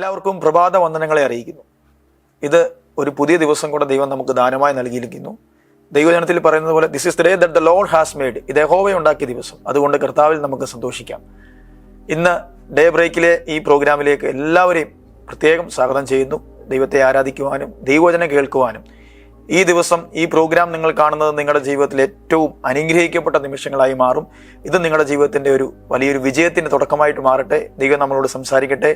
എല്ലാവർക്കും പ്രഭാത വന്ദനങ്ങളെ അറിയിക്കുന്നു. ഇത് ഒരു പുതിയ ദിവസം കൂടെ ദൈവം നമുക്ക് ദാനമായി നൽകിയിരിക്കുന്നു. ദൈവജനത്തിൽ പറയുന്നത് പോലെ this is the day that the Lord has made. ഇത് യഹോവ ഉണ്ടാക്കിയ ദിവസം. അതുകൊണ്ട് കർത്താവിൽ നമുക്ക് സന്തോഷിക്കാം. ഇന്ന് ഡേ ബ്രേക്കിലെ ഈ പ്രോഗ്രാമിലേക്ക് എല്ലാവരെയും പ്രത്യേകം സ്വാഗതം ചെയ്യുന്നു. ദൈവത്തെ ആരാധിക്കുവാനും ദൈവവചനം കേൾക്കുവാനും. ഈ ദിവസം ഈ പ്രോഗ്രാം നിങ്ങൾ കാണുന്നത് നിങ്ങളുടെ ജീവിതത്തിൽ ഏറ്റവും അനുഗ്രഹിക്കപ്പെട്ട നിമിഷങ്ങളായി മാറും. ഇത് നിങ്ങളുടെ ജീവിതത്തിൻ്റെ ഒരു വലിയൊരു വിജയത്തിൻ്റെ തുടക്കമായിട്ട് മാറട്ടെ. ദൈവം നമ്മളോട് സംസാരിക്കട്ടെ.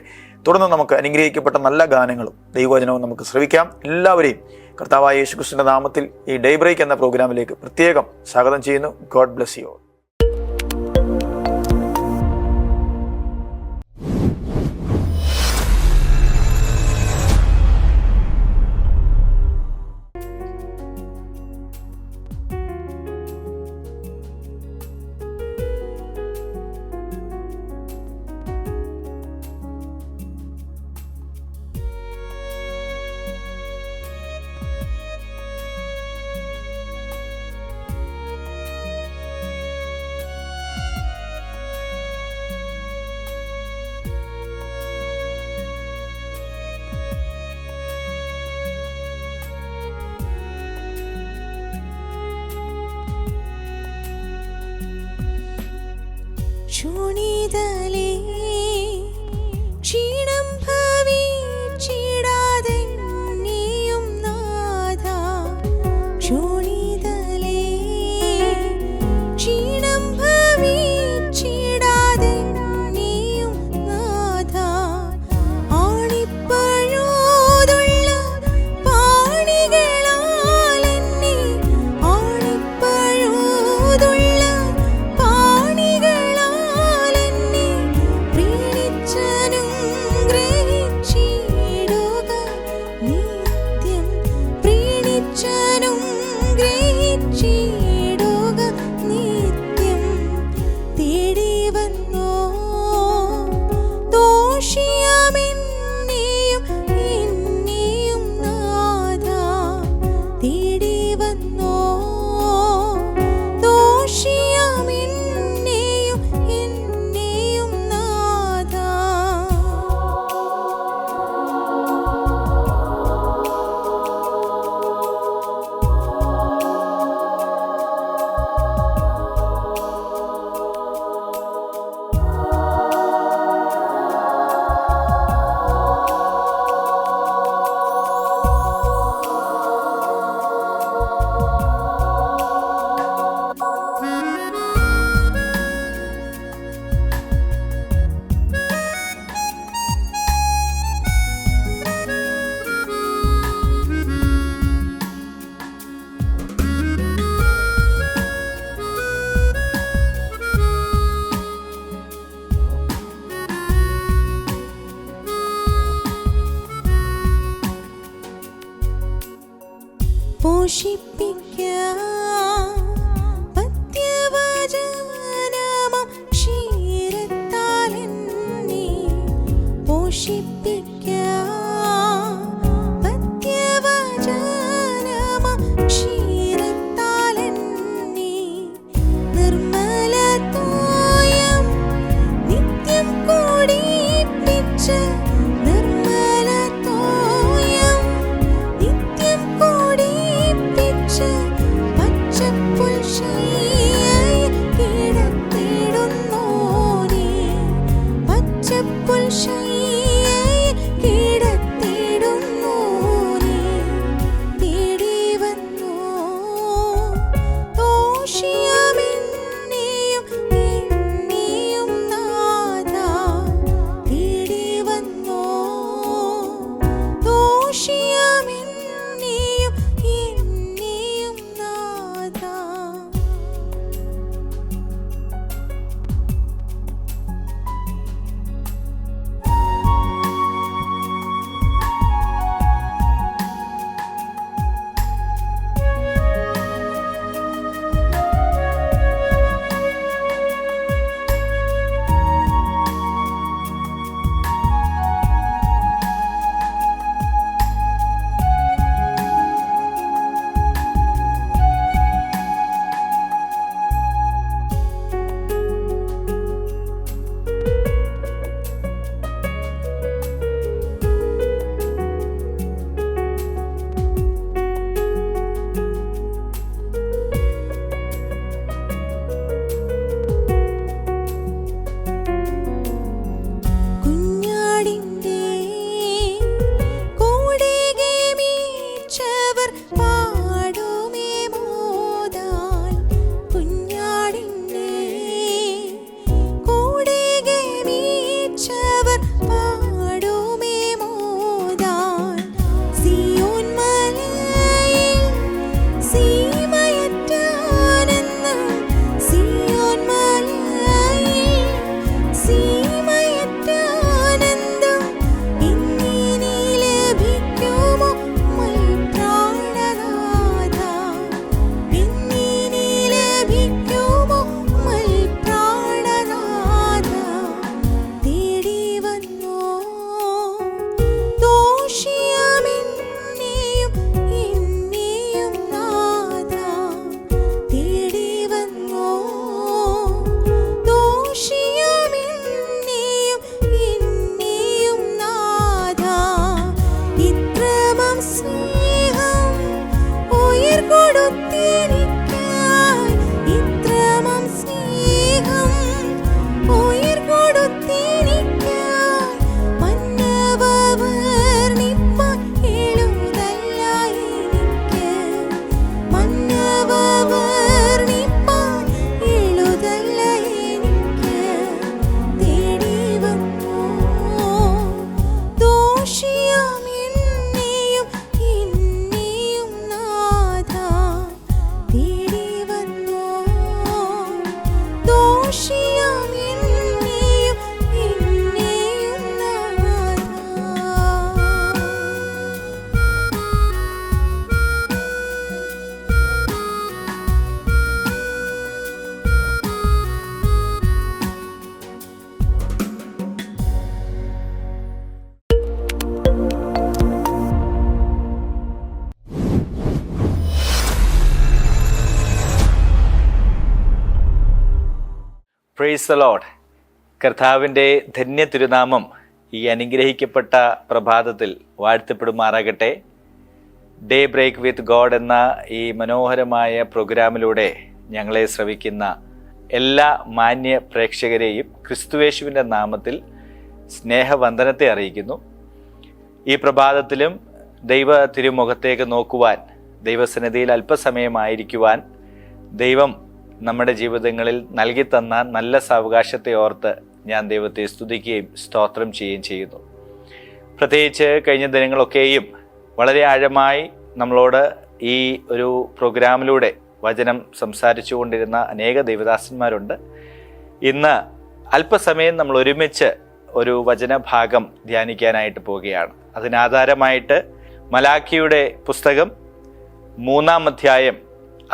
തുടർന്ന് നമുക്ക് അനുഗ്രഹിക്കപ്പെട്ട നല്ല ഗാനങ്ങളും ദൈവവചനവും നമുക്ക് ശ്രവിക്കാം. എല്ലാവരെയും കർത്താവായ യേശുക്രിസ്തുവിന്റെ നാമത്തിൽ ഈ ഡേ ബ്രേക്ക് എന്ന പ്രോഗ്രാമിലേക്ക് പ്രത്യേകം സ്വാഗതം ചെയ്യുന്നു. God bless you. ശൂണിതലേ ക്ഷീണം ഭവിച്ചിടാതെ നീയും നാഥ. ശൂണിതലേ ക്ഷീണം ഭവിച്ചിടാതെ നീയും നാഥ. ആണിപ്പഴുതുള്ള പാണികളാൽ എന്നെ ആണിപ്പഴുതുള്ള പോഷിപ്പിക്കാം പത്യവചനമം ക്ഷീരത്താൽ എന്നെ പോഷിപ്പിക്കാം പത്യവചനമം ക്ഷീരത്താൽ എന്നെ നിർമ്മല തോയം നിത്യം കൂടിപ്പിച്ച് നിർമ്മല തോയം നിത്യം കൂടി പച്ച പ്രൈസ് ദി ലോർഡ്. കർത്താവിൻ്റെ ധന്യ തിരുനാമം ഈ അനുഗ്രഹിക്കപ്പെട്ട പ്രഭാതത്തിൽ വാഴ്ത്തപ്പെടുമാറാകട്ടെ. ഡേ ബ്രേക്ക് വിത്ത് ഗോഡ് എന്ന ഈ മനോഹരമായ പ്രോഗ്രാമിലൂടെ ഞങ്ങളെ ശ്രവിക്കുന്ന എല്ലാ മാന്യ പ്രേക്ഷകരെയും ക്രിസ്തുയേശുവിൻ്റെ നാമത്തിൽ സ്നേഹവന്ദനത്തെ അറിയിക്കുന്നു. ഈ പ്രഭാതത്തിലും ദൈവ തിരുമുഖത്തേക്ക് നോക്കുവാൻ, ദൈവസന്നിധിയിൽ അല്പസമയമായിരിക്കുവാൻ ദൈവം നമ്മുടെ ജീവിതങ്ങളിൽ നൽകി തന്ന നല്ല സാവകാശത്തെ ഓർത്ത് ഞാൻ ദൈവത്തെ സ്തുതിക്കുകയും സ്തോത്രം ചെയ്യുകയും ചെയ്യുന്നു. പ്രത്യേകിച്ച് കഴിഞ്ഞ ദിനങ്ങളൊക്കെയും വളരെ ആഴമായി നമ്മളോട് ഈ ഒരു പ്രോഗ്രാമിലൂടെ വചനം സംസാരിച്ചു കൊണ്ടിരുന്ന അനേക ദൈവദാസന്മാരുണ്ട്. ഇന്ന് അല്പസമയം നമ്മൾ ഒരുമിച്ച് ഒരു വചനഭാഗം ധ്യാനിക്കാനായിട്ട് പോവുകയാണ്. അതിനാധാരമായിട്ട് മലാഖിയുടെ പുസ്തകം 3-ാം അധ്യായം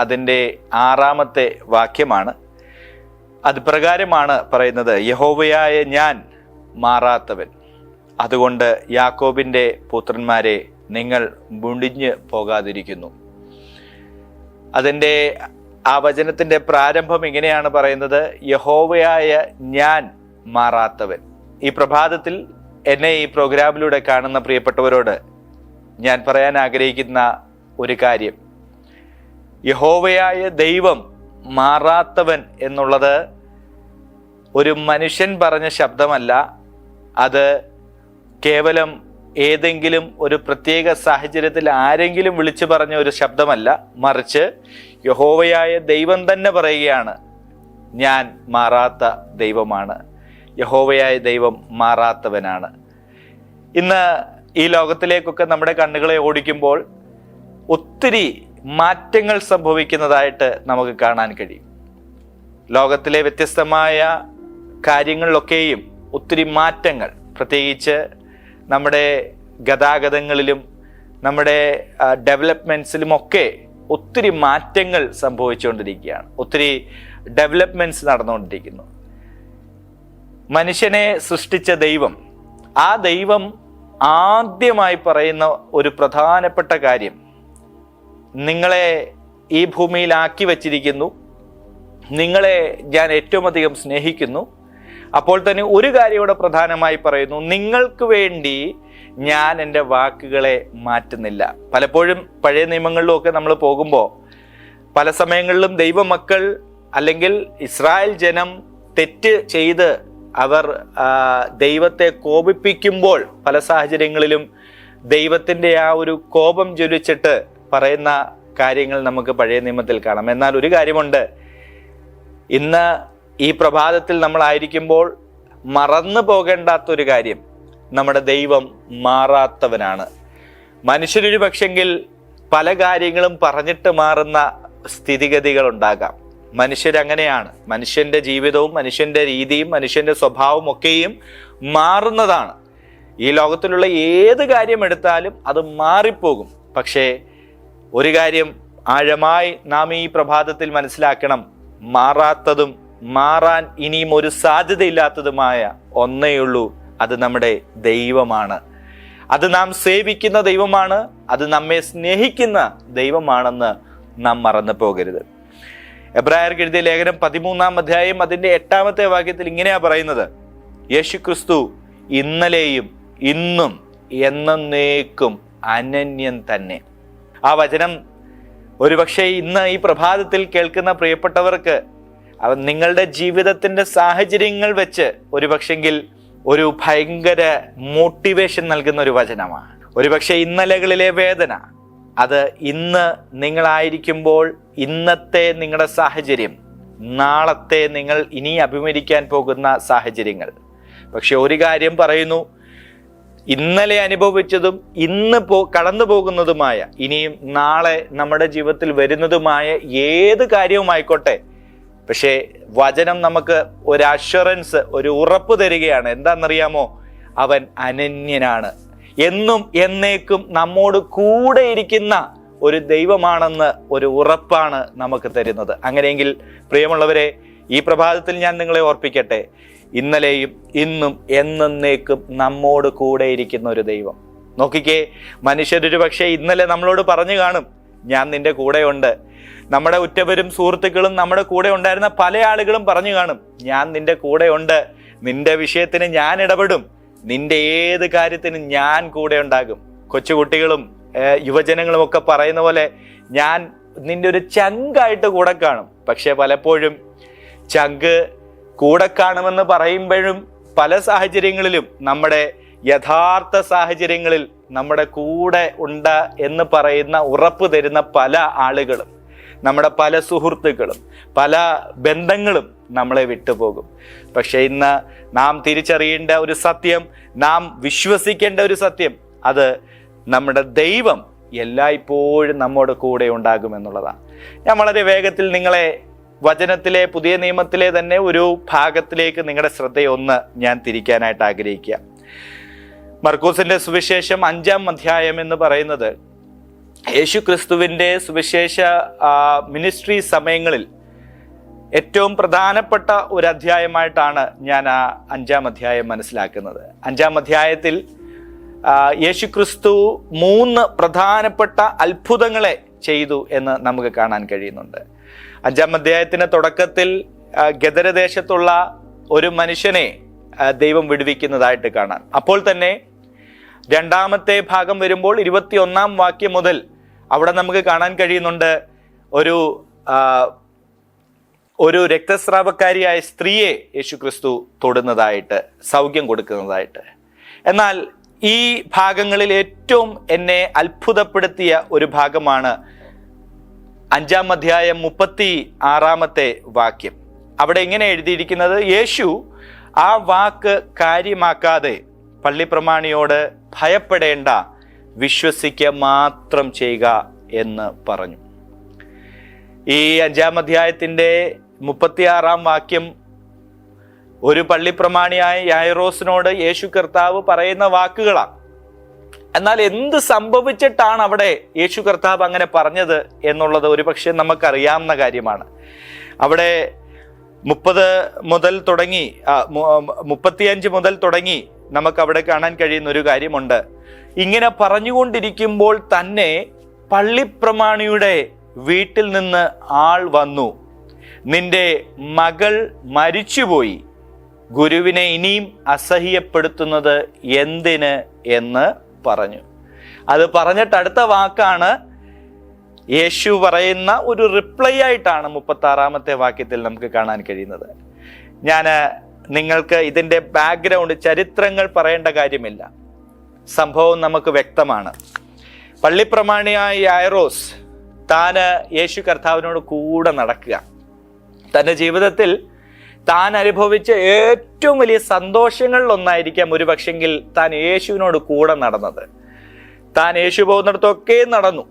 അതിൻ്റെ 6-ാമത്തെ വാക്യമാണ്. അത് പ്രകാരമാണ് പറയുന്നത്: യഹോവയായ ഞാൻ മാറാത്തവൻ, അതുകൊണ്ട് യാക്കോബിൻ്റെ പുത്രന്മാരെ നിങ്ങൾ മുടിഞ്ഞു പോകാതിരിക്കുന്നു. അതിൻ്റെ ആ വചനത്തിൻ്റെ പ്രാരംഭം ഇങ്ങനെയാണ് പറയുന്നത്: യഹോവയായ ഞാൻ മാറാത്തവൻ. ഈ പ്രഭാതത്തിൽ എന്നെ ഈ പ്രോഗ്രാമിലൂടെ കാണുന്ന പ്രിയപ്പെട്ടവരോട് ഞാൻ പറയാൻ ആഗ്രഹിക്കുന്ന ഒരു കാര്യം, യഹോവയായ ദൈവം മാറാത്തവൻ എന്നുള്ളത് ഒരു മനുഷ്യൻ പറഞ്ഞ ശബ്ദമല്ല. അത് കേവലം ഏതെങ്കിലും ഒരു പ്രത്യേക സാഹചര്യത്തിൽ ആരെങ്കിലും വിളിച്ചു പറഞ്ഞ ഒരു ശബ്ദമല്ല, മറിച്ച് യഹോവയായ ദൈവം തന്നെ പറയുകയാണ്, ഞാൻ മാറാത്ത ദൈവമാണ്, യഹോവയായ ദൈവം മാറാത്തവനാണ്. ഇന്ന് ഈ ലോകത്തിലേക്കൊക്കെ നമ്മുടെ കണ്ണുകളെ ഓടിക്കുമ്പോൾ ഒത്തിരി മാറ്റങ്ങൾ സംഭവിക്കുന്നതായിട്ട് നമുക്ക് കാണാൻ കഴിയും. ലോകത്തിലെ വ്യത്യസ്തമായ കാര്യങ്ങളിലൊക്കെയും ഒത്തിരി മാറ്റങ്ങൾ, പ്രത്യേകിച്ച് നമ്മുടെ ഗതാഗതങ്ങളിലും നമ്മുടെ ഡെവലപ്മെൻറ്റ്സിലുമൊക്കെ ഒത്തിരി മാറ്റങ്ങൾ സംഭവിച്ചുകൊണ്ടിരിക്കുകയാണ്. ഒത്തിരി ഡെവലപ്മെൻറ്റ്സ് നടന്നുകൊണ്ടിരിക്കുന്നു. മനുഷ്യനെ സൃഷ്ടിച്ച ദൈവം, ആ ദൈവം ആദ്യമായി പറയുന്ന ഒരു പ്രധാനപ്പെട്ട കാര്യം, നിങ്ങളെ ഈ ഭൂമിയിലാക്കി വച്ചിരിക്കുന്നു, നിങ്ങളെ ഞാൻ ഏറ്റവും അധികം സ്നേഹിക്കുന്നു. അപ്പോൾ തന്നെ ഒരു കാര്യം ഇവിടെ പ്രധാനമായി പറയുന്നു, നിങ്ങൾക്ക് വേണ്ടി ഞാൻ എൻ്റെ വാക്കുകളെ മാറ്റുന്നില്ല. പലപ്പോഴും പഴയ നിയമങ്ങളിലുമൊക്കെ നമ്മൾ പോകുമ്പോൾ പല സമയങ്ങളിലും ദൈവമക്കൾ അല്ലെങ്കിൽ ഇസ്രായേൽ ജനം തെറ്റ് ചെയ്ത് അവർ ദൈവത്തെ കോപിപ്പിക്കുമ്പോൾ പല സാഹചര്യങ്ങളിലും ദൈവത്തിൻ്റെ ആ ഒരു കോപം ജ്വലിച്ചിട്ട് പറയുന്ന കാര്യങ്ങൾ നമുക്ക് പഴയ നിയമത്തിൽ കാണാം. എന്നാൽ ഒരു കാര്യമുണ്ട്, ഇന്ന് ഈ പ്രഭാതത്തിൽ നമ്മളായിരിക്കുമ്പോൾ മറന്നു പോകേണ്ടാത്തൊരു കാര്യം, നമ്മുടെ ദൈവം മാറാത്തവനാണ്. മനുഷ്യനൊരു പക്ഷെങ്കിൽ പല കാര്യങ്ങളും പറഞ്ഞിട്ട് മാറുന്ന സ്ഥിതിഗതികൾ ഉണ്ടാകാം. മനുഷ്യരങ്ങനെയാണ്. മനുഷ്യൻ്റെ ജീവിതവും മനുഷ്യൻ്റെ രീതിയും മനുഷ്യൻ്റെ സ്വഭാവവും ഒക്കെയും മാറുന്നതാണ്. ഈ ലോകത്തിലുള്ള ഏത് കാര്യം എടുത്താലും അത് മാറിപ്പോകും. പക്ഷേ ഒരു കാര്യം ആഴമായി നാം ഈ പ്രഭാതത്തിൽ മനസ്സിലാക്കണം, മാറാത്തതും മാറാൻ ഇനിയും ഒരു സാധ്യതയില്ലാത്തതുമായ ഒന്നേയുള്ളൂ, അത് നമ്മുടെ ദൈവമാണ്. അത് നാം സേവിക്കുന്ന ദൈവമാണ്, അത് നമ്മെ സ്നേഹിക്കുന്ന ദൈവമാണെന്ന് നാം മറന്നു പോകരുത്. എബ്രായർക്ക് എഴുതിയ ലേഖനം 13-ാം അധ്യായം അതിൻ്റെ 8-ാമത്തെ വാക്യത്തിൽ ഇങ്ങനെയാ പറയുന്നത്: യേശുക്രിസ്തു ഇന്നലെയും ഇന്നും എന്നേക്കും അനന്യൻ തന്നെ. ആ വചനം ഒരുപക്ഷെ ഇന്ന് ഈ പ്രഭാതത്തിൽ കേൾക്കുന്ന പ്രിയപ്പെട്ടവർക്ക് നിങ്ങളുടെ ജീവിതത്തിൻ്റെ സാഹചര്യങ്ങൾ വെച്ച് ഒരുപക്ഷെങ്കിൽ ഒരു ഭയങ്കര മോട്ടിവേഷൻ നൽകുന്ന ഒരു വചനമാണ്. ഒരുപക്ഷെ ഇന്നലകളിലെ വേദന അത് ഇന്ന് നിങ്ങളായിരിക്കുമ്പോൾ ഇന്നത്തെ നിങ്ങളുടെ സാഹചര്യം, നാളത്തെ നിങ്ങൾ ഇനി അഭിമുഖീകരിക്കാൻ പോകുന്ന സാഹചര്യങ്ങൾ. പക്ഷെ ഒരു കാര്യം പറയുന്നു, ഇന്നലെ അനുഭവിച്ചതും ഇന്ന് കടന്നു പോകുന്നതുമായ ഇനിയും നാളെ നമ്മുടെ ജീവിതത്തിൽ വരുന്നതുമായ ഏത് കാര്യവുമായിക്കോട്ടെ, പക്ഷേ വചനം നമുക്ക് ഒരു അഷ്വറൻസ്, ഒരു ഉറപ്പ് തരികയാണ്. എന്താണെന്നറിയാമോ? അവൻ അനന്യനാണ്, എന്നും എന്നേക്കും നമ്മോട് കൂടെ ഇരിക്കുന്ന ഒരു ദൈവമാണെന്ന് ഒരു ഉറപ്പാണ് നമുക്ക് തരുന്നത്. അങ്ങനെയെങ്കിൽ പ്രിയമുള്ളവരെ, ഈ പ്രഭാതത്തിൽ ഞാൻ നിങ്ങളെ ഓർപ്പിക്കട്ടെ, ഇന്നലെയും ഇന്നും എന്നേക്കും നമ്മോട് കൂടെ ഇരിക്കുന്ന ഒരു ദൈവം. നോക്കിക്കേ, മനുഷ്യരൊരു പക്ഷേ ഇന്നലെ നമ്മളോട് പറഞ്ഞു കാണും, ഞാൻ നിന്റെ കൂടെയുണ്ട്. നമ്മുടെ ഉറ്റവരും സുഹൃത്തുക്കളും നമ്മുടെ കൂടെ ഉണ്ടായിരുന്ന പല ആളുകളും പറഞ്ഞു കാണും, ഞാൻ നിന്റെ കൂടെയുണ്ട്, നിന്റെ വിഷയത്തിന് ഞാൻ ഇടപെടും, നിന്റെ ഏത് കാര്യത്തിനും ഞാൻ കൂടെ ഉണ്ടാകും. കൊച്ചുകുട്ടികളും യുവജനങ്ങളും ഒക്കെ പറയുന്ന പോലെ ഞാൻ നിന്റെ ഒരു ചങ്കായിട്ട് കൂടെ കാണും. പക്ഷെ പലപ്പോഴും ചങ്ക് കൂടെ കാണുമെന്ന് പറയുമ്പോഴും പല സാഹചര്യങ്ങളിലും നമ്മുടെ യഥാർത്ഥ സാഹചര്യങ്ങളിൽ നമ്മുടെ കൂടെ ഉണ്ട് എന്ന് പറയുന്ന ഉറപ്പ് തരുന്ന പല ആളുകളും, നമ്മുടെ പല സുഹൃത്തുക്കളും പല ബന്ധങ്ങളും നമ്മളെ വിട്ടുപോകും. പക്ഷെ ഇന്ന് നാം തിരിച്ചറിയേണ്ട ഒരു സത്യം, നാം വിശ്വസിക്കേണ്ട ഒരു സത്യം, അത് നമ്മുടെ ദൈവം എല്ലായ്പ്പോഴും നമ്മോട് കൂടെ ഉണ്ടാകുമെന്നുള്ളതാണ്. ഞാൻ വളരെ വേഗത്തിൽ നിങ്ങളെ വചനത്തിലെ പുതിയ നിയമത്തിലെ തന്നെ ഒരു ഭാഗത്തിലേക്ക് നിങ്ങളുടെ ശ്രദ്ധയൊന്ന് ഞാൻ തിരിക്കാനായിട്ട് ആഗ്രഹിക്കുക. മർക്കോസിന്റെ സുവിശേഷം 5-ാം അധ്യായം എന്ന് പറയുന്നത് യേശു ക്രിസ്തുവിൻ്റെ സുവിശേഷ മിനിസ്ട്രി സമയങ്ങളിൽ ഏറ്റവും പ്രധാനപ്പെട്ട ഒരു അധ്യായമായിട്ടാണ് ഞാൻ ആ 5-ാം അധ്യായം മനസ്സിലാക്കുന്നത്. 5-ാം അധ്യായത്തിൽ യേശു ക്രിസ്തു 3 പ്രധാനപ്പെട്ട അത്ഭുതങ്ങളെ ചെയ്തു എന്ന് നമുക്ക് കാണാൻ കഴിയുന്നുണ്ട്. 5-ാം അധ്യായത്തിന്റെ തുടക്കത്തിൽ ഗദരദേശത്തുള്ള ഒരു മനുഷ്യനെ ദൈവം വിടുവിക്കുന്നതായിട്ട് കാണാം. അപ്പോൾ തന്നെ 2-ാമത്തെ ഭാഗം വരുമ്പോൾ 21-ാം വാക്യം മുതൽ അവിടെ നമുക്ക് കാണാൻ കഴിയുന്നുണ്ട് ഒരു രക്തസ്രാവക്കാരിയായ സ്ത്രീയെ യേശു ക്രിസ്തു തൊടുന്നതായിട്ട്, സൗഖ്യം കൊടുക്കുന്നതായിട്ട്. എന്നാൽ ഈ ഭാഗങ്ങളിൽ ഏറ്റവും എന്നെ അത്ഭുതപ്പെടുത്തിയ ഒരു ഭാഗമാണ് 5-ാം അധ്യായം 36-ാമത്തെ വാക്യം. അവിടെ ഇങ്ങനെ എഴുതിയിരിക്കുന്നത്, യേശു ആ വാക്ക് കാര്യമാക്കാതെ പള്ളിപ്രമാണിയോട് ഭയപ്പെടേണ്ട, വിശ്വസിക്കുക മാത്രം ചെയ്യുക എന്ന് പറഞ്ഞു. ഈ 5-ാം അധ്യായത്തിന്റെ 36-ാം വാക്യം ഒരു പള്ളിപ്രമാണിയായ യായിറോസിനോട് യേശു കർത്താവ് പറയുന്ന വാക്കുകളാണ്. എന്നാൽ എന്ത് സംഭവിച്ചിട്ടാണ് അവിടെ യേശു കർത്താവ് അങ്ങനെ പറഞ്ഞത് എന്നുള്ളത് ഒരുപക്ഷെ നമുക്കറിയാവുന്ന കാര്യമാണ്. അവിടെ 30 മുതൽ തുടങ്ങി 35 മുതൽ തുടങ്ങി നമുക്കവിടെ കാണാൻ കഴിയുന്ന ഒരു കാര്യമുണ്ട്. ഇങ്ങനെ പറഞ്ഞുകൊണ്ടിരിക്കുമ്പോൾ തന്നെ പള്ളിപ്രമാണിയുടെ വീട്ടിൽ നിന്ന് ആൾ വന്നു, നിന്റെ മകൾ മരിച്ചുപോയി, ഗുരുവിനെ ഇനിയും അസഹ്യപ്പെടുത്തുന്നത് എന്തിന് എന്ന് പറഞ്ഞു. അത് പറഞ്ഞിട്ട് അടുത്ത വാക്കാണ് യേശു പറയുന്ന ഒരു റിപ്ലൈ ആയിട്ടാണ് 36-ാമത്തെ വാക്യത്തിൽ നമുക്ക് കാണാൻ കഴിയുന്നത്. ഞാൻ നിങ്ങൾക്ക് ഇതിൻ്റെ ബാക്ക്ഗ്രൗണ്ട്, ചരിത്രങ്ങൾ പറയേണ്ട കാര്യമില്ല, സംഭവം നമുക്ക് വ്യക്തമാണ്. പള്ളിപ്രമാണിയായ യായിറോസ് താന് യേശു കർത്താവിനോട് കൂടെ നടക്കുക, തൻ്റെ ജീവിതത്തിൽ താൻ അനുഭവിച്ച ഏറ്റവും വലിയ സന്തോഷങ്ങളിലൊന്നായിരിക്കാം ഒരു പക്ഷെങ്കിൽ താൻ യേശുവിനോട് കൂടെ നടന്നത്. താൻ യേശു പോകുന്നിടത്തൊക്കെ നടന്നു,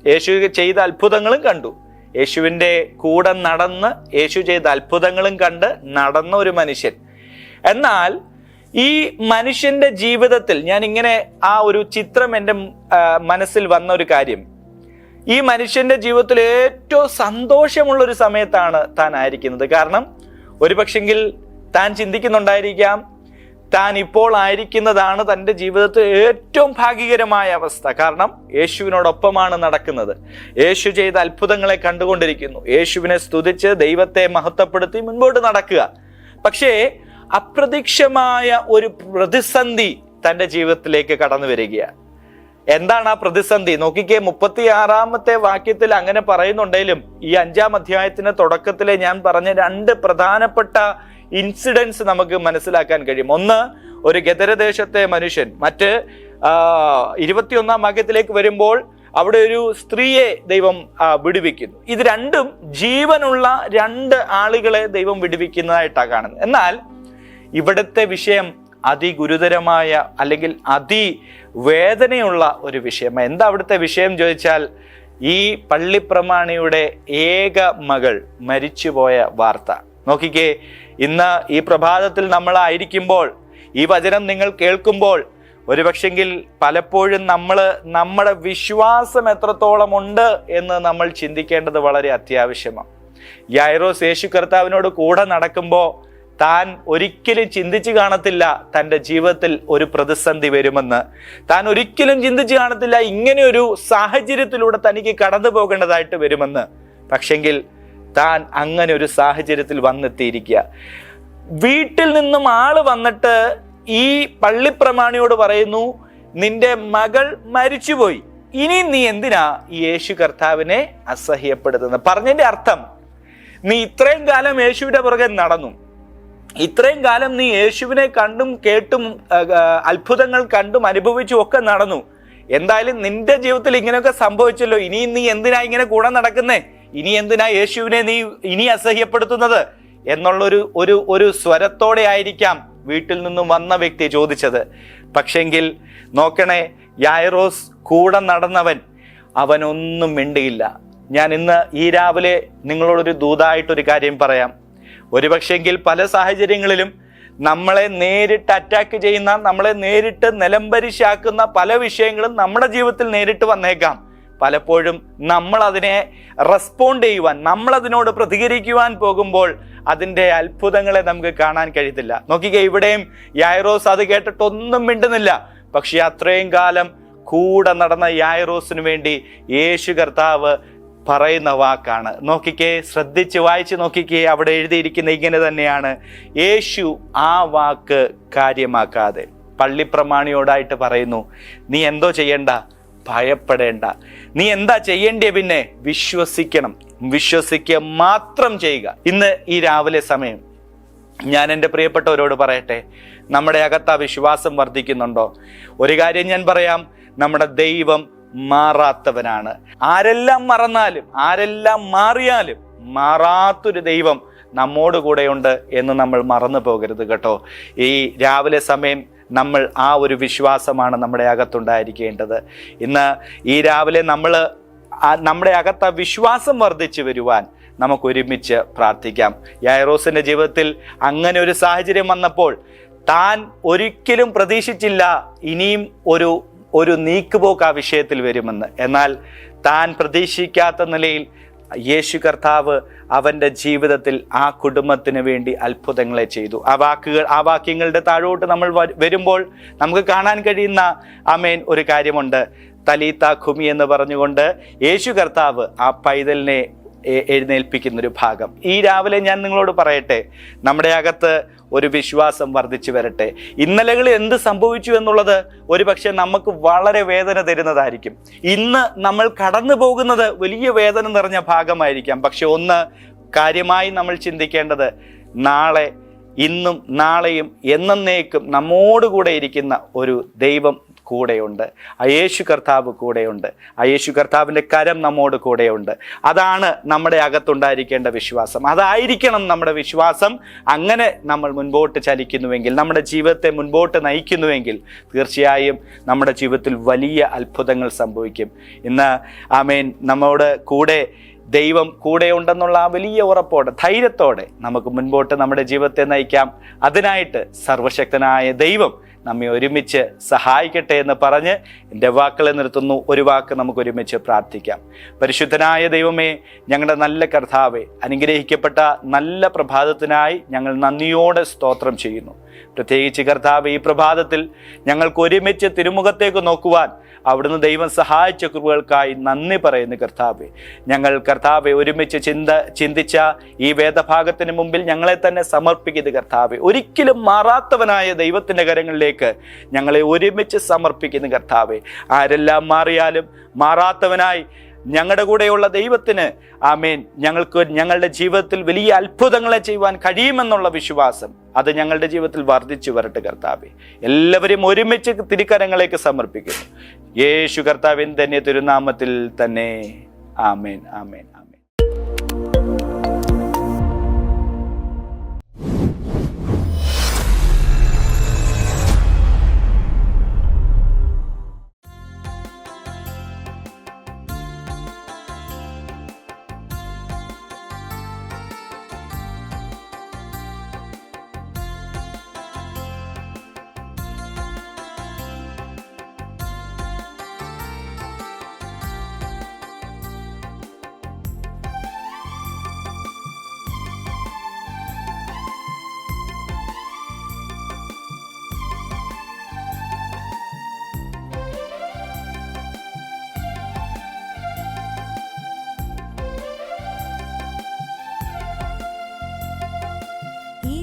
യേശു ചെയ്ത അത്ഭുതങ്ങളും കണ്ടു. യേശുവിൻ്റെ കൂടെ നടന്ന് യേശു ചെയ്ത അത്ഭുതങ്ങളും കണ്ട് നടന്ന ഒരു മനുഷ്യൻ. എന്നാൽ ഈ മനുഷ്യന്റെ ജീവിതത്തിൽ ഞാൻ ഇങ്ങനെ ആ ഒരു ചിത്രം എൻ്റെ മനസ്സിൽ വന്ന ഒരു കാര്യം, ഈ മനുഷ്യന്റെ ജീവിതത്തിൽ ഏറ്റവും സന്തോഷമുള്ളൊരു സമയത്താണ് താൻ ആയിരിക്കുന്നത്. കാരണം ഒരു പക്ഷെങ്കിൽ താൻ ചിന്തിക്കുന്നുണ്ടായിരിക്കാം, താൻ ഇപ്പോൾ ആയിരിക്കുന്നതാണ് തൻ്റെ ജീവിതത്തിൽ ഏറ്റവും ഭാഗ്യകരമായ അവസ്ഥ. കാരണം യേശുവിനോടൊപ്പമാണ് നടക്കുന്നത്, യേശു ചെയ്ത അത്ഭുതങ്ങളെ കണ്ടുകൊണ്ടിരിക്കുന്നു, യേശുവിനെ സ്തുതിച്ച് ദൈവത്തെ മഹത്വപ്പെടുത്തി മുൻപോട്ട് നടക്കുക. പക്ഷേ അപ്രതീക്ഷിതമായ ഒരു പ്രതിസന്ധി തൻ്റെ ജീവിതത്തിലേക്ക് കടന്നു വരികയാണ്. എന്താണ് ആ പ്രതിസന്ധി? നോക്കിക്കേ, 36-ാമത്തെ വാക്യത്തിൽ അങ്ങനെ പറയുന്നുണ്ടെങ്കിലും ഈ 5-ാം അധ്യായത്തിന്റെ തുടക്കത്തിലെ ഞാൻ പറഞ്ഞ 2 പ്രധാനപ്പെട്ട ഇൻസിഡൻസ് നമുക്ക് മനസ്സിലാക്കാൻ കഴിയും. ഒന്ന്, ഒരു ഗദരദേശത്തെ മനുഷ്യൻ. മറ്റ് 21-ാം വാക്യത്തിലേക്ക് വരുമ്പോൾ അവിടെ ഒരു സ്ത്രീയെ ദൈവം വിടുവിക്കുന്നു. ഇത് രണ്ടും ജീവനുള്ള 2 ആളുകളെ ദൈവം വിടുവിക്കുന്നതായിട്ടാണ് കാണുന്നത്. എന്നാൽ ഇവിടുത്തെ വിഷയം അതിഗുരുതരമായ അല്ലെങ്കിൽ അതിവേദനയുള്ള ഒരു വിഷയം. എന്താ അവിടുത്തെ വിഷയം ചോദിച്ചാൽ, ഈ പള്ളിപ്രമാണിയുടെ ഏക മകൾ മരിച്ചുപോയ വാർത്ത. നോക്കിക്കേ, ഇന്ന് ഈ പ്രഭാതത്തിൽ നമ്മളായിരിക്കുമ്പോൾ, ഈ വചനം നിങ്ങൾ കേൾക്കുമ്പോൾ ഒരുപക്ഷെങ്കിൽ പലപ്പോഴും നമ്മുടെ വിശ്വാസം എത്രത്തോളം ഉണ്ട് എന്ന് നമ്മൾ ചിന്തിക്കേണ്ടത് വളരെ അത്യാവശ്യമാണ്. യായിറോസ് യേശു കർത്താവിനോട് കൂടെ നടക്കുമ്പോൾ താൻ ഒരിക്കലും ചിന്തിച്ചു കാണത്തില്ല തൻ്റെ ജീവിതത്തിൽ ഒരു പ്രതിസന്ധി വരുമെന്ന്. താൻ ഒരിക്കലും ചിന്തിച്ചു കാണത്തില്ല ഇങ്ങനെ ഒരു സാഹചര്യത്തിലൂടെ തനിക്ക് കടന്നു പോകേണ്ടതായിട്ട് വരുമെന്ന്. പക്ഷെങ്കിൽ താൻ അങ്ങനെ ഒരു സാഹചര്യത്തിൽ വന്നെത്തിയിരിക്കുക. വീട്ടിൽ നിന്നും ആള് വന്നിട്ട് ഈ പള്ളിപ്രമാണിയോട് പറയുന്നു, നിന്റെ മകൾ മരിച്ചുപോയി, ഇനി നീ എന്തിനാ ഈ യേശു കർത്താവിനെ അസഹ്യപ്പെടുത്തുന്നത്? പറഞ്ഞതിന്റെ അർത്ഥം, നീ ഇത്രയും കാലം യേശുവിന്റെ പുറകെ നടന്നു, ഇത്രയും കാലം നീ യേശുവിനെ കണ്ടും കേട്ടും അത്ഭുതങ്ങൾ കണ്ടും അനുഭവിച്ചും ഒക്കെ നടന്നു. എന്തായാലും നിന്റെ ജീവിതത്തിൽ ഇങ്ങനെയൊക്കെ സംഭവിച്ചല്ലോ, ഇനി നീ എന്തിനാ ഇങ്ങനെ കൂടെ നടക്കുന്നേ? ഇനി എന്തിനാ യേശുവിനെ നീ ഇനി അസഹ്യപ്പെടുത്തുന്നത് എന്നുള്ളൊരു ഒരു സ്വരത്തോടെ ആയിരിക്കാം വീട്ടിൽ നിന്നും വന്ന വ്യക്തി ചോദിച്ചത്. പക്ഷെങ്കിൽ നോക്കണേ, യായിറോസ് കൂടെ നടന്നവൻ, അവനൊന്നും മിണ്ടിയില്ല. ഞാൻ ഇന്ന് ഈ രാവിലെ നിങ്ങളോടൊരു ദൂതായിട്ടൊരു കാര്യം പറയാം. ഒരുപക്ഷെങ്കിൽ പല സാഹചര്യങ്ങളിലും നമ്മളെ നേരിട്ട് അറ്റാക്ക് ചെയ്യുന്ന, നമ്മളെ നേരിട്ട് നിലംപരിശാക്കുന്ന പല വിഷയങ്ങളും നമ്മുടെ ജീവിതത്തിൽ നേരിട്ട് വന്നേക്കാം. പലപ്പോഴും നമ്മൾ അതിനെ റെസ്പോണ്ട് ചെയ്യുവാൻ, നമ്മൾ അതിനോട് പ്രതികരിക്കുവാൻ പോകുമ്പോൾ അതിൻ്റെ അത്ഭുതങ്ങളെ നമുക്ക് കാണാൻ കഴിയത്തില്ല. നോക്കിക്കേ, ഇവിടെയും യായിറോസ് അത് കേട്ടിട്ടൊന്നും മിണ്ടുന്നില്ല. പക്ഷെ അത്രയും കാലം കൂടെ നടന്ന യായിറോസിന് വേണ്ടി യേശു കർത്താവ് പറയുന്ന വാക്കാണ്. നോക്കിക്കേ, ശ്രദ്ധിച്ച് വായിച്ച് നോക്കിക്കേ, അവിടെ എഴുതിയിരിക്കുന്ന ഇങ്ങനെ തന്നെയാണ്. യേശു ആ വാക്ക് കാര്യമാക്കാതെ പള്ളിപ്രമാണിയോടായിട്ട് പറയുന്നു, നീ എന്തോ ചെയ്യണ്ട, ഭയപ്പെടേണ്ട. നീ എന്താ ചെയ്യേണ്ടേ? പിന്നെ വിശ്വസിക്കണം, വിശ്വസിക്കുക മാത്രം ചെയ്യുക. ഇന്ന് ഈ രാവിലെ സമയം ഞാൻ എൻ്റെ പ്രിയപ്പെട്ടവരോട് പറയട്ടെ, നമ്മുടെ അകത്ത് ആ വിശ്വാസം വർദ്ധിക്കുന്നുണ്ടോ? ഒരു കാര്യം ഞാൻ പറയാം, നമ്മുടെ ദൈവം മാറാത്തവനാണ്. ആരെല്ലാം മറന്നാലും, ആരെല്ലാം മാറിയാലും മാറാത്തൊരു ദൈവം നമ്മോട് കൂടെയുണ്ട് എന്ന് നമ്മൾ മറന്നു പോകരുത് കേട്ടോ. ഈ രാവിലെ സമയം നമ്മൾ ആ ഒരു വിശ്വാസമാണ് നമ്മുടെ അകത്തുണ്ടായിരിക്കേണ്ടത്. ഇന്ന് ഈ രാവിലെ നമ്മുടെ അകത്ത് ആ വിശ്വാസം വർദ്ധിച്ചു വരുവാൻ നമുക്ക് ഒരുമിച്ച് പ്രാർത്ഥിക്കാം. യായിറോസിന്റെ ജീവിതത്തിൽ അങ്ങനെ ഒരു സാഹചര്യം വന്നപ്പോൾ താൻ ഒരിക്കലും പ്രതീക്ഷിച്ചില്ല ഇനിയും ഒരു നീക്കുപോക്ക് ആ വിഷയത്തിൽ വരുമെന്ന്. എന്നാൽ താൻ പ്രതീക്ഷിക്കാത്ത നിലയിൽ യേശു കർത്താവ് അവൻ്റെ ജീവിതത്തിൽ ആ കുടുംബത്തിന് വേണ്ടി അത്ഭുതങ്ങളെ ചെയ്തു. ആ വാക്യങ്ങളുടെ താഴോട്ട് നമ്മൾ വരുമ്പോൾ നമുക്ക് കാണാൻ കഴിയുന്ന ആമേൻ ഒരു കാര്യമുണ്ട്. തലീത്ത ഖുമി എന്ന് പറഞ്ഞുകൊണ്ട് യേശു കർത്താവ് ആ പൈതലിനെ എഴുന്നേൽപ്പിക്കുന്നൊരു ഭാഗം. ഈ രാവിലെ ഞാൻ നിങ്ങളോട് പറയട്ടെ, നമ്മുടെ അകത്ത് ഒരു വിശ്വാസം വർദ്ധിച്ചു വരട്ടെ. ഇന്നലകളിൽ എന്ത് സംഭവിച്ചു എന്നുള്ളത് ഒരുപക്ഷെ നമുക്ക് വളരെ വേദന തരുന്നതായിരിക്കും. ഇന്ന് നമ്മൾ കടന്നു പോകുന്നത് വലിയ വേദന നിറഞ്ഞ ഭാഗമായിരിക്കാം. പക്ഷെ ഒന്ന് കാര്യമായി നമ്മൾ ചിന്തിക്കേണ്ടത്, നാളെ, ഇന്നും നാളെയും എന്നേക്കും നമ്മോടുകൂടെ ഇരിക്കുന്ന ഒരു ദൈവം കൂടെയുണ്ട്. ആ യേശു കർത്താവ് കൂടെയുണ്ട്. ആ യേശു കർത്താവിൻ്റെ കരം നമ്മോട് കൂടെയുണ്ട്. അതാണ് നമ്മുടെ അകത്തുണ്ടായിരിക്കേണ്ട വിശ്വാസം. അതായിരിക്കണം നമ്മുടെ വിശ്വാസം. അങ്ങനെ നമ്മൾ മുൻപോട്ട് ചലിക്കുന്നുവെങ്കിൽ, നമ്മുടെ ജീവിതത്തെ മുൻപോട്ട് നയിക്കുന്നുവെങ്കിൽ തീർച്ചയായും നമ്മുടെ ജീവിതത്തിൽ വലിയ അത്ഭുതങ്ങൾ സംഭവിക്കും. ഇന്ന് ആമേൻ നമ്മോട് കൂടെ ദൈവം കൂടെയുണ്ടെന്നുള്ള ആ വലിയ ഉറപ്പോടെ, ധൈര്യത്തോടെ നമുക്ക് മുൻപോട്ട് നമ്മുടെ ജീവിതത്തെ നയിക്കാം. അതിനായിട്ട് സർവശക്തനായ ദൈവം നമ്മെ ഒരുമിച്ച് സഹായിക്കട്ടെ എന്ന് പറഞ്ഞ് എൻ്റെ വാക്കുകളെ നിർത്തുന്നു. ഒരു വാക്ക് നമുക്ക് ഒരുമിച്ച് പ്രാർത്ഥിക്കാം. പരിശുദ്ധനായ ദൈവമേ, ഞങ്ങളുടെ നല്ല കർത്താവേ, അനുഗ്രഹിക്കപ്പെട്ട നല്ല പ്രഭാതത്തിനായി ഞങ്ങൾ നന്ദിയോടെ സ്തോത്രം ചെയ്യുന്നു. പ്രത്യേകിച്ച് കർത്താവേ, ഈ പ്രഭാതത്തിൽ ഞങ്ങൾക്ക് ഒരുമിച്ച് തിരുമുഖത്തേക്ക് നോക്കുവാൻ അവിടുന്ന് ദൈവം സഹായിച്ച കൃപകൾക്കായി നന്ദി പറയുന്നു കർത്താവേ. ഞങ്ങൾ കർത്താവെ ഒരുമിച്ച് ചിന്തിച്ച ഈ വേദഭാഗത്തിന് മുമ്പിൽ ഞങ്ങളെ തന്നെ സമർപ്പിക്കുന്നത് കർത്താവെ. ഒരിക്കലും മാറാത്തവനായ ദൈവത്തിൻ്റെ കരങ്ങളിലേക്ക് ഞങ്ങളെ ഒരുമിച്ച് സമർപ്പിക്കുന്നു കർത്താവെ. ആരെല്ലാം മാറിയാലും മാറാത്തവനായി ഞങ്ങളുടെ കൂടെയുള്ള ദൈവത്തിന് ആമേൻ ഞങ്ങളുടെ ജീവിതത്തിൽ വലിയ അത്ഭുതങ്ങളെ ചെയ്യുവാൻ കഴിയുമെന്നുള്ള വിശ്വാസം അത് ഞങ്ങളുടെ ജീവിതത്തിൽ വർദ്ധിച്ചു വരട്ടെ കർത്താവെ. എല്ലാവരും ഒരുമിച്ച് തിരുക്കരങ്ങളിലേക്ക് സമർപ്പിക്കുന്നു. യേശു കർത്താവിൻ തന്നെ തിരുനാമത്തിൽ തന്നെ. ആമേൻ, ആമേൻ, ആമേൻ.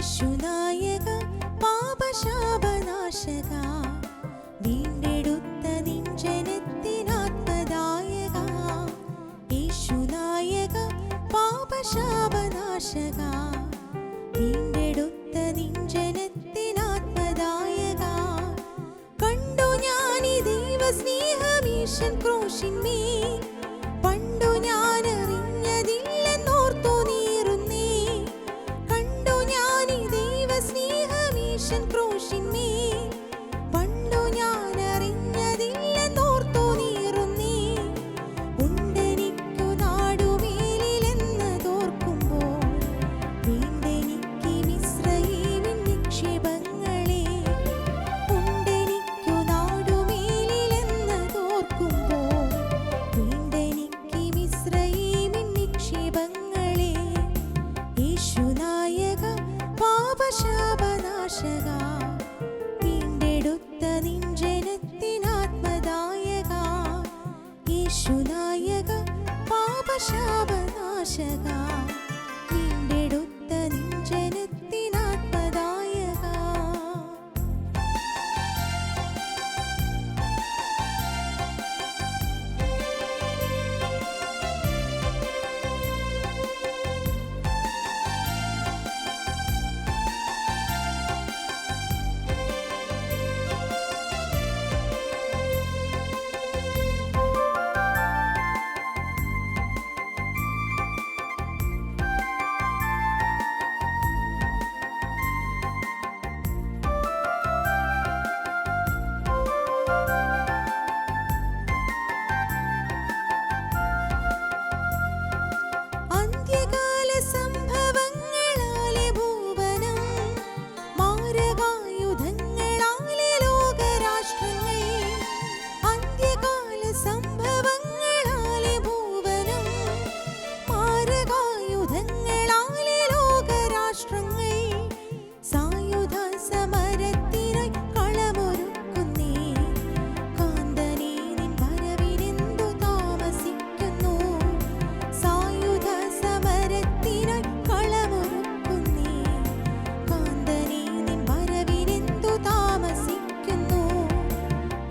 യേശുനായക പാപശാപനാശക വീണ്ടെടുത്ത നിൻ ജനത്തിനാത്മദായക യേശുനായക പാപശാപനാശക വീണ്ടെടുത്ത നിൻ ജനത്തിനാത്മദായക കണ്ടു ഞാനീ ദൈവസ്നേഹമീശൻ ക്രൂശിന്മേൽ പണ്ടു ഞാൻ അറിഞ്ഞതില്ലെന്നോർത്തു നീറുന്നേ കണ്ടു ഞാനീ ദൈവസ്നേഹമീശൻ ക്രൂശിന്മേൽ പണ്ടു ഞാൻ അറിഞ്ഞതില്ലെന്നോർത്തു നീറുന്നേ ഉണ്ടെനിക്കു നാടുമേലിലെന്നതോർക്കുമ്പോൾ വീണ്ടെനിക്ക് മിസ്രയീമിൻ നിക്ഷേപങ്ങളെ ഉണ്ടെനിക്കു നാടുമേലിലെന്നതോർക്കുമ്പോൾ വീണ്ടെനിക്ക് മിസ്രയീമിൻ നിക്ഷേപങ്ങളെ യേശുനായക പാപശാപനാശക വീണ്ടെടുത്ത നിൻ ജനത്തിനാത്മദായക യേശുനായക പാപശാപനാശക വീണ്ടെടുത്ത നിൻ ജനത്തിനാത്മദായക അന്ത്യകാല സംഭവങ്ങളാലെ ഭൂവനം മാരകായുധങ്ങളാലെ ലോകരാഷ്ട്രങ്ങൾ അന്ത്യകാല സംഭവങ്ങളാലെ ഭൂവനം മാരകായുധങ്ങളാലെ ലോകരാഷ്ട്രങ്ങൾ സായുധ സമരത്തിനായി കളമൊരുക്കുന്നേ കാന്തനേ നിൻ വരവിനെന്തു താമസിക്കുന്നു സായുധ സമരത്തിനായി കളമൊരുക്കുന്നേ കാന്തനേ നിൻ വരവിനെന്തു താമസിക്കുന്നു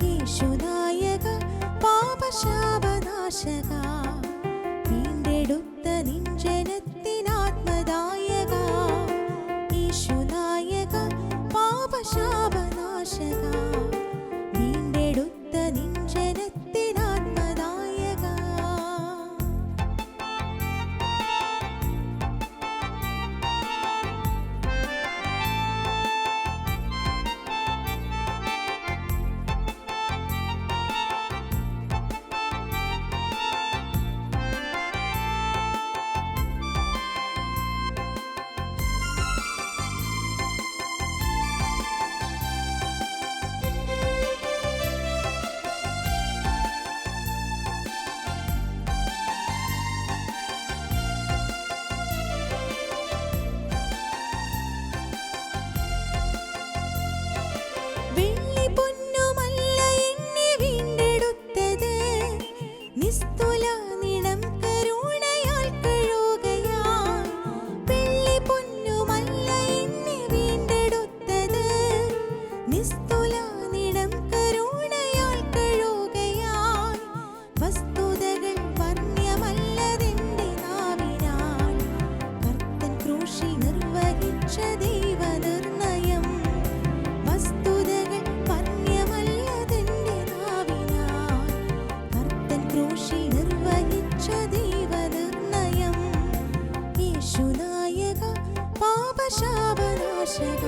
യേശുനായക പാപശാപനാശക വീണ്ടെടുത്ത നിൻ ജനത്തിനാത്മദായക യേശുനായക പാപശാപനാശക വീണ്ടെടുത്ത നിൻ ജനത്തിനാത്മദായക വെള്ളി പൊന്നുമല്ല എന്നെ വീണ്ടെടുത്തത് നിസ്തുല നിണം കരുണയാൽ കഴുകയാൽ വെള്ളി പൊന്നുമല്ല എന്നെ വീണ്ടെടുത്തത് നിസ്തുല നിണം കരുണയാൽ കഴുകയാൽ വസ്തുതകൾ വർണ്ണ്യമല്ലതെന്റെ നാവിനാൽ കർത്തൻ ക്രൂശിൽ നിർവഹിച്ച ദൈവനിർണയം വസ്തുതകൾ വർണ്ണ്യമല്ലതെന്റെ നാവിനാൽ കർത്തൻ ക്രൂശിൽ നിർവഹിച്ച ദൈവനിർണയം യേശുനായക പാപശാപനാശക